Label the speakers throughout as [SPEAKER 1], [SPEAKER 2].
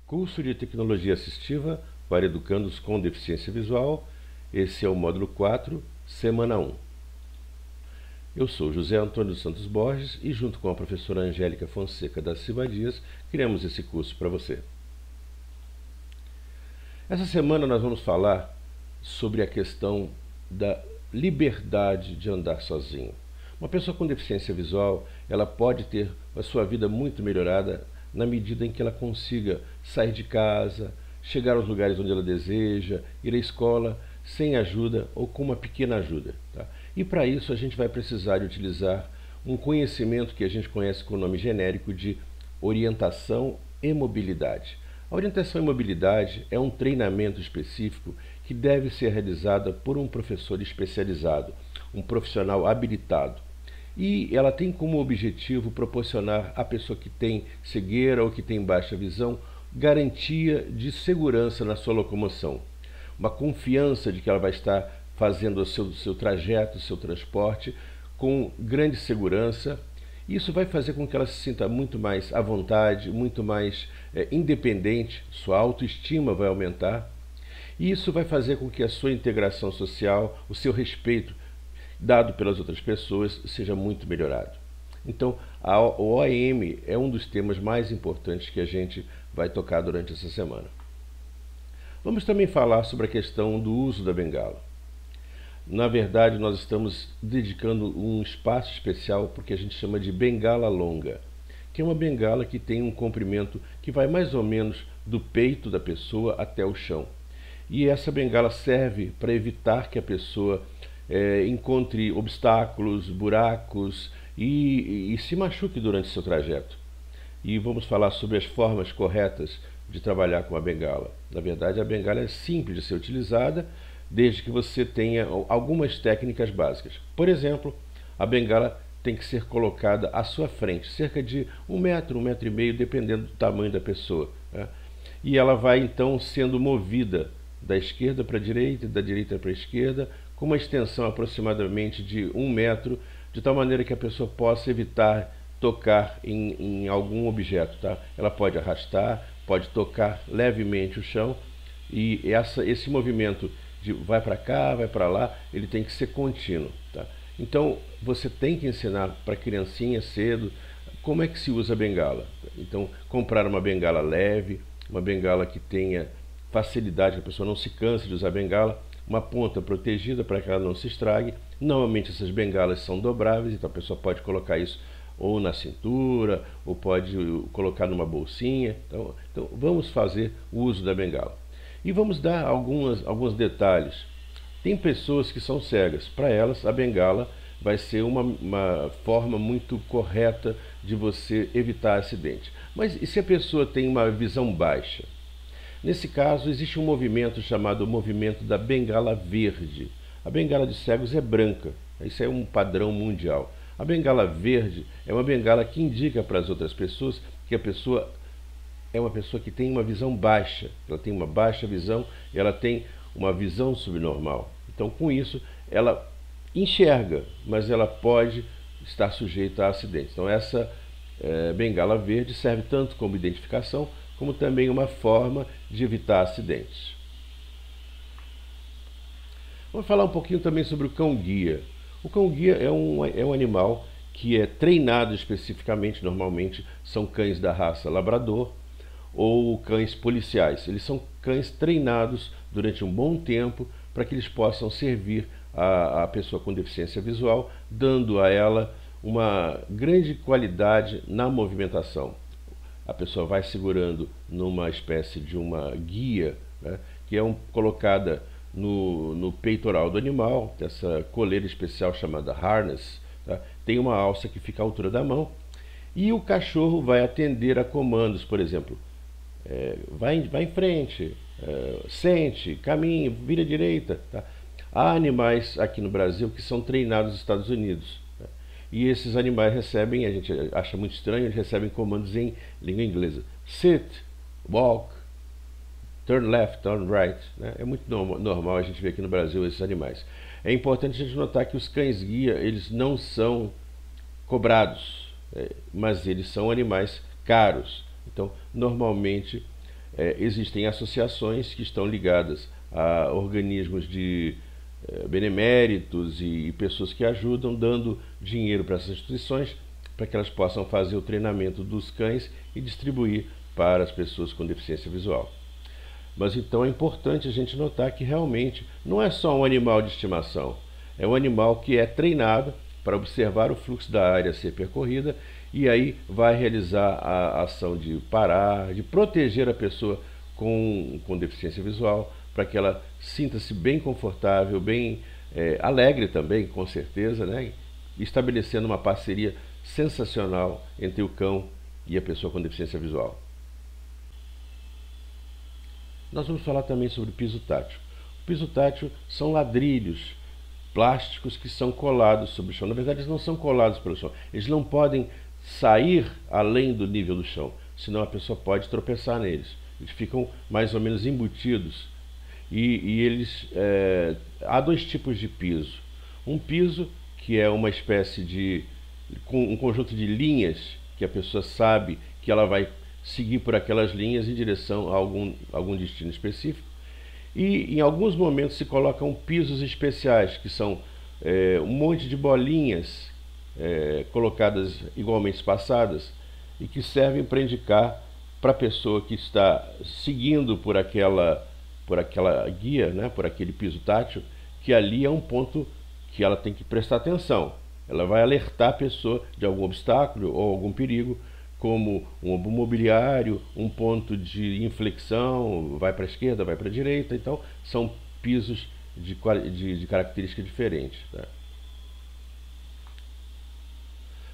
[SPEAKER 1] Curso de Tecnologia Assistiva para Educandos com Deficiência Visual. Esse é o módulo 4, semana 1. Eu sou José Antônio dos Santos Borges e, junto com a professora Angélica Fonseca da Silva Dias, criamos esse curso para você. Essa semana nós vamos falar sobre a questão da liberdade de andar sozinho. Uma pessoa com deficiência visual, ela pode ter a sua vida muito melhorada na medida em que ela consiga sair de casa, chegar aos lugares onde ela deseja, ir à escola sem ajuda ou com uma pequena ajuda. Tá? E para isso a gente vai precisar de utilizar um conhecimento que a gente conhece com o nome genérico de orientação e mobilidade. A orientação e mobilidade é um treinamento específico que deve ser realizado por um professor especializado, um profissional habilitado. E ela tem como objetivo proporcionar à pessoa que tem cegueira ou que tem baixa visão garantia de segurança na sua locomoção. Uma confiança de que ela vai estar fazendo o seu trajeto, o seu transporte com grande segurança. Isso vai fazer com que ela se sinta muito mais à vontade, muito mais independente, sua autoestima vai aumentar. E isso vai fazer com que a sua integração social, o seu respeito dado pelas outras pessoas, seja muito melhorado. Então, o OEM é um dos temas mais importantes que a gente vai tocar durante essa semana. Vamos também falar sobre a questão do uso da bengala. Na verdade, nós estamos dedicando um espaço especial porque a gente chama de bengala longa, que é uma bengala que tem um comprimento que vai mais ou menos do peito da pessoa até o chão. E essa bengala serve para evitar que a pessoa encontre obstáculos, buracos e se machuque durante seu trajeto. E vamos falar sobre as formas corretas de trabalhar com a bengala. Na verdade, a bengala é simples de ser utilizada, desde que você tenha algumas técnicas básicas. Por exemplo, a bengala tem que ser colocada à sua frente, cerca de 1 metro, 1,5 metro, dependendo do tamanho da pessoa, né? E ela vai então sendo movida da esquerda para a direita e da direita para a esquerda, com uma extensão aproximadamente de 1 metro, de tal maneira que a pessoa possa evitar tocar em algum objeto. Tá? Ela pode arrastar, pode tocar levemente o chão, e esse movimento de vai para cá, vai para lá, ele tem que ser contínuo. Tá? Então, você tem que ensinar para a criancinha cedo como é que se usa a bengala. Então, comprar uma bengala leve, uma bengala que tenha facilidade, que a pessoa não se canse de usar a bengala, uma ponta protegida para que ela não se estrague. Normalmente essas bengalas são dobráveis, então a pessoa pode colocar isso ou na cintura, ou pode colocar numa bolsinha. Então vamos fazer o uso da bengala. E vamos dar alguns detalhes. Tem pessoas que são cegas, para elas a bengala vai ser uma forma muito correta de você evitar acidente. Mas e se a pessoa tem uma visão baixa? Nesse caso, existe um movimento chamado movimento da bengala verde. A bengala de cegos é branca, isso é um padrão mundial. A bengala verde é uma bengala que indica para as outras pessoas que a pessoa é uma pessoa que tem uma visão baixa, ela tem uma baixa visão, ela tem uma visão subnormal. Então, com isso, ela enxerga, mas ela pode estar sujeita a acidentes. Então, essa bengala verde serve tanto como identificação, como também uma forma de evitar acidentes. Vamos falar um pouquinho também sobre o cão-guia. O cão-guia é um animal que é treinado especificamente, normalmente são cães da raça labrador ou cães policiais. Eles são cães treinados durante um bom tempo para que eles possam servir a pessoa com deficiência visual, dando a ela uma grande qualidade na movimentação. A pessoa vai segurando numa espécie de uma guia, né, que é colocada no peitoral do animal, essa coleira especial chamada harness. Tá? Tem uma alça que fica à altura da mão, e o cachorro vai atender a comandos, por exemplo, vai em frente, sente, caminhe, vira à direita. Tá? Há animais aqui no Brasil que são treinados nos Estados Unidos. E esses animais recebem, a gente acha muito estranho, eles recebem comandos em língua inglesa. Sit, walk, turn left, turn right. Né? É muito normal a gente ver aqui no Brasil esses animais. É importante a gente notar que os cães-guia, eles não são cobrados, mas eles são animais caros. Então, normalmente, existem associações que estão ligadas a organismos de beneméritos e pessoas que ajudam, dando dinheiro para essas instituições para que elas possam fazer o treinamento dos cães e distribuir para as pessoas com deficiência visual. Mas então é importante a gente notar que realmente não é só um animal de estimação, é um animal que é treinado para observar o fluxo da área a ser percorrida e aí vai realizar a ação de parar, de proteger a pessoa com deficiência visual, para que ela sinta-se bem confortável, bem alegre também, com certeza, né? Estabelecendo uma parceria sensacional entre o cão e a pessoa com deficiência visual. Nós vamos falar também sobre o piso tátil. O piso tátil são ladrilhos plásticos que são colados sobre o chão. Na verdade, eles não são colados pelo chão. Eles não podem sair além do nível do chão, senão a pessoa pode tropeçar neles. Eles ficam mais ou menos embutidos. Há dois tipos de piso. Um piso que é uma espécie de um conjunto de linhas que a pessoa sabe que ela vai seguir por aquelas linhas em direção a algum destino específico. E em alguns momentos se colocam pisos especiais, que são um monte de bolinhas colocadas igualmente espaçadas e que servem para indicar para a pessoa que está seguindo por aquela guia, né, por aquele piso tátil, que ali é um ponto que ela tem que prestar atenção. Ela vai alertar a pessoa de algum obstáculo ou algum perigo, como um mobiliário, um ponto de inflexão, vai para a esquerda, vai para a direita. Então, são pisos de característica diferente. Tá?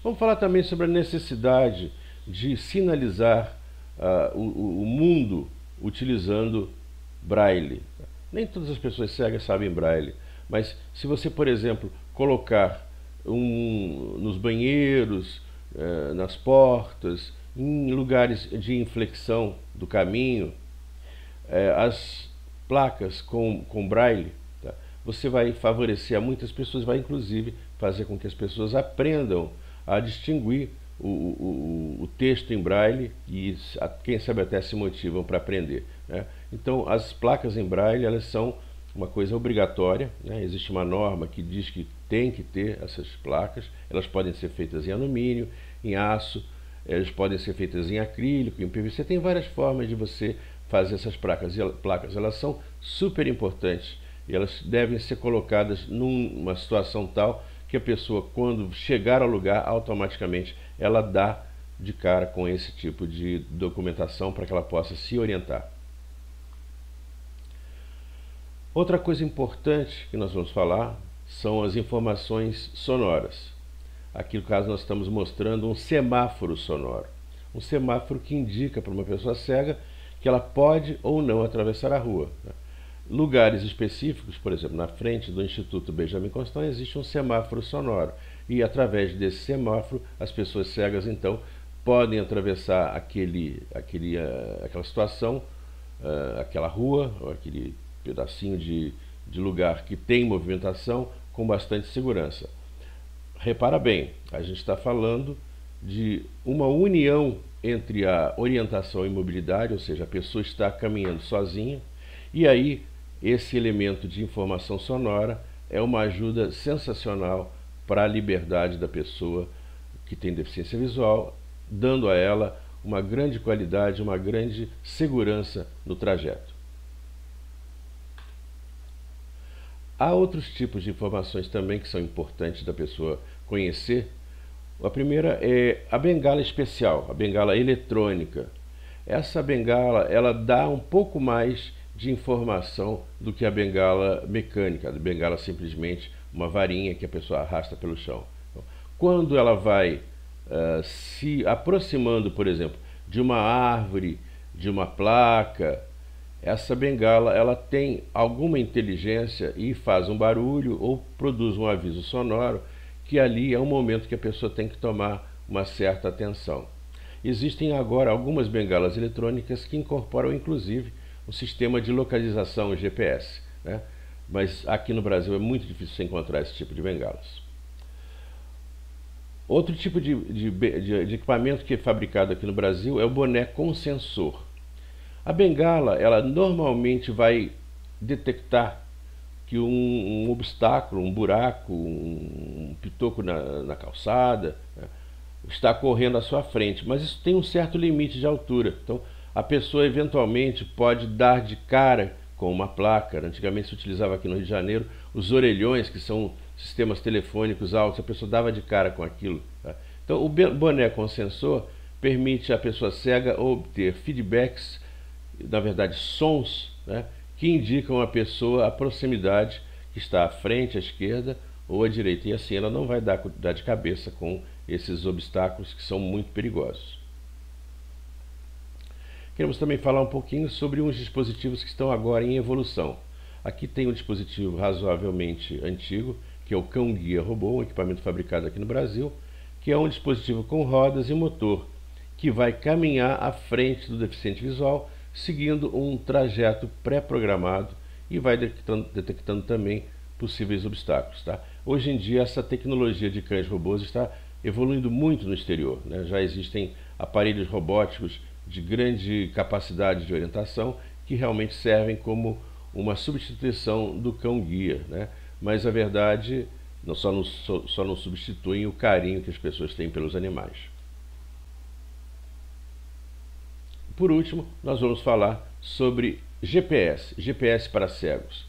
[SPEAKER 1] Vamos falar também sobre a necessidade de sinalizar o mundo utilizando braille. Nem todas as pessoas cegas sabem braille, mas se você, por exemplo, colocar nos banheiros, nas portas, em lugares de inflexão do caminho, as placas com braille, tá? Você vai favorecer a muitas pessoas, vai inclusive fazer com que as pessoas aprendam a distinguir o texto em braille e quem sabe até se motivam para aprender, né? Então as placas em braille, elas são uma coisa obrigatória, né? Existe uma norma que diz que tem que ter essas placas. Elas podem ser feitas em alumínio, em aço, elas podem ser feitas em acrílico, em PVC. Tem várias formas de você fazer essas placas. Elas são super importantes e elas devem ser colocadas numa situação tal que a pessoa, quando chegar ao lugar, automaticamente ela dá de cara com esse tipo de documentação para que ela possa se orientar. Outra coisa importante que nós vamos falar são as informações sonoras. Aqui no caso nós estamos mostrando um semáforo sonoro. Um semáforo que indica para uma pessoa cega que ela pode ou não atravessar a rua. Lugares específicos, por exemplo, na frente do Instituto Benjamin Constant existe um semáforo sonoro. E através desse semáforo as pessoas cegas então podem atravessar aquela situação, aquela rua, ou aquele pedacinho de lugar que tem movimentação com bastante segurança. Repara bem, a gente está falando de uma união entre a orientação e mobilidade, ou seja, a pessoa está caminhando sozinha, e aí esse elemento de informação sonora é uma ajuda sensacional para a liberdade da pessoa que tem deficiência visual, dando a ela uma grande qualidade, uma grande segurança no trajeto. Há outros tipos de informações também que são importantes da pessoa conhecer. A primeira é a bengala especial, a bengala eletrônica. Essa bengala, ela dá um pouco mais de informação do que a bengala mecânica, a bengala simplesmente uma varinha que a pessoa arrasta pelo chão. Então, quando ela vai se aproximando, por exemplo, de uma árvore, de uma placa, essa bengala ela tem alguma inteligência e faz um barulho ou produz um aviso sonoro, que ali é um momento que a pessoa tem que tomar uma certa atenção. Existem agora algumas bengalas eletrônicas que incorporam inclusive um sistema de localização GPS, né? Mas aqui no Brasil é muito difícil encontrar esse tipo de bengalas. Outro tipo de equipamento que é fabricado aqui no Brasil é o boné com sensor. A bengala, ela normalmente vai detectar que um obstáculo, um buraco, um pitoco na calçada, né, está correndo à sua frente, mas isso tem um certo limite de altura. Então, a pessoa eventualmente pode dar de cara com uma placa. Antigamente se utilizava aqui no Rio de Janeiro os orelhões, que são sistemas telefônicos altos, a pessoa dava de cara com aquilo. Tá? Então, o boné com sensor permite à pessoa cega obter feedbacks, na verdade sons, né, que indicam a pessoa a proximidade que está à frente, à esquerda ou à direita. E assim ela não vai dar de cabeça com esses obstáculos que são muito perigosos. Queremos também falar um pouquinho sobre uns dispositivos que estão agora em evolução. Aqui tem um dispositivo razoavelmente antigo, que é o cão-guia robô, um equipamento fabricado aqui no Brasil, que é um dispositivo com rodas e motor, que vai caminhar à frente do deficiente visual, seguindo um trajeto pré-programado e vai detectando também possíveis obstáculos. Tá? Hoje em dia, essa tecnologia de cães robôs está evoluindo muito no exterior, né? Já existem aparelhos robóticos de grande capacidade de orientação que realmente servem como uma substituição do cão-guia, né? Mas a verdade só não substituem o carinho que as pessoas têm pelos animais. Por último, nós vamos falar sobre GPS para cegos,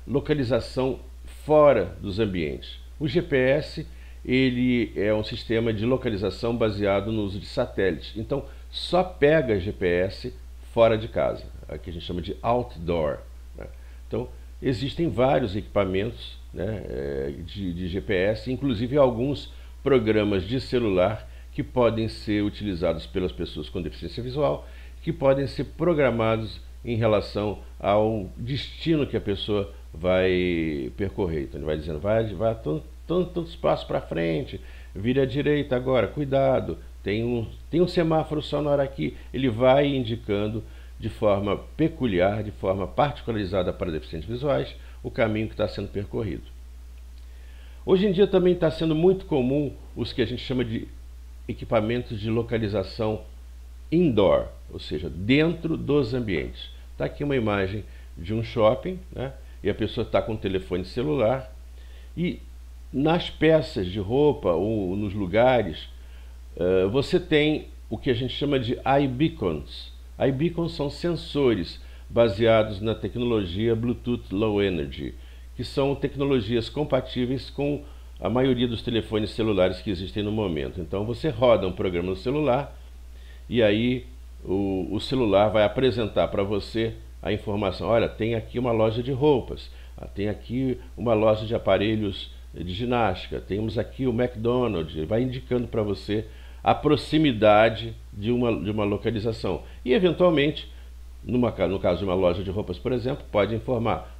[SPEAKER 1] localização fora dos ambientes. O GPS ele é um sistema de localização baseado no uso de satélites. Então, só pega GPS fora de casa, que a gente chama de outdoor, né? Então, existem vários equipamentos, né, de GPS, inclusive alguns programas de celular que podem ser utilizados pelas pessoas com deficiência visual, que podem ser programados em relação ao destino que a pessoa vai percorrer. Então ele vai dizendo, vai tantos passos para frente, vire à direita agora, cuidado, tem um semáforo sonoro aqui. Ele vai indicando de forma peculiar, de forma particularizada para deficientes visuais, o caminho que está sendo percorrido. Hoje em dia também está sendo muito comum os que a gente chama de equipamentos de localização indoor, ou seja, dentro dos ambientes. Está aqui uma imagem de um shopping, né? E a pessoa está com um telefone celular e nas peças de roupa ou nos lugares você tem o que a gente chama de iBeacons. iBeacons são sensores baseados na tecnologia Bluetooth Low Energy, que são tecnologias compatíveis com a maioria dos telefones celulares que existem no momento. Então você roda um programa no celular e aí o celular vai apresentar para você a informação, olha, tem aqui uma loja de roupas, tem aqui uma loja de aparelhos de ginástica, temos aqui o McDonald's, vai indicando para você a proximidade de uma localização. E eventualmente, no caso de uma loja de roupas, por exemplo, pode informar,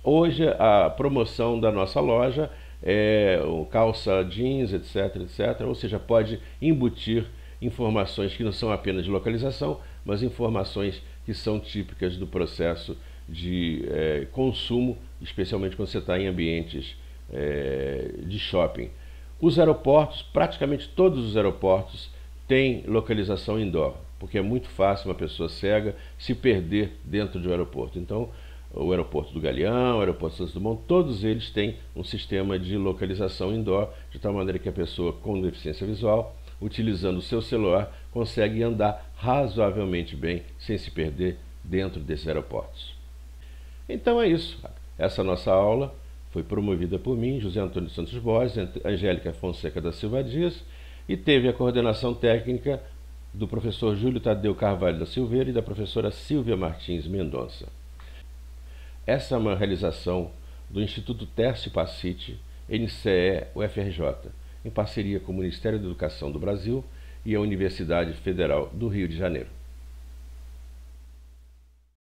[SPEAKER 1] hoje a promoção da nossa loja é calça jeans, etc, etc, ou seja, pode embutir informações que não são apenas de localização, mas informações que são típicas do processo de consumo, especialmente quando você está em ambientes de shopping. Os aeroportos, praticamente todos os aeroportos têm localização indoor, porque é muito fácil uma pessoa cega se perder dentro de um aeroporto. Então, o aeroporto do Galeão, o aeroporto Santos Dumont, todos eles têm um sistema de localização indoor, de tal maneira que a pessoa com deficiência visual, utilizando o seu celular, consegue andar razoavelmente bem, sem se perder dentro desses aeroportos. Então é isso. Essa nossa aula foi promovida por mim, José Antônio Santos Borges, Angélica Fonseca da Silva Dias, e teve a coordenação técnica do professor Júlio Tadeu Carvalho da Silveira e da professora Silvia Martins Mendonça. Essa é uma realização do Instituto Tércio Pacite, NCE-UFRJ, em parceria com o Ministério da Educação do Brasil e a Universidade Federal do Rio de Janeiro.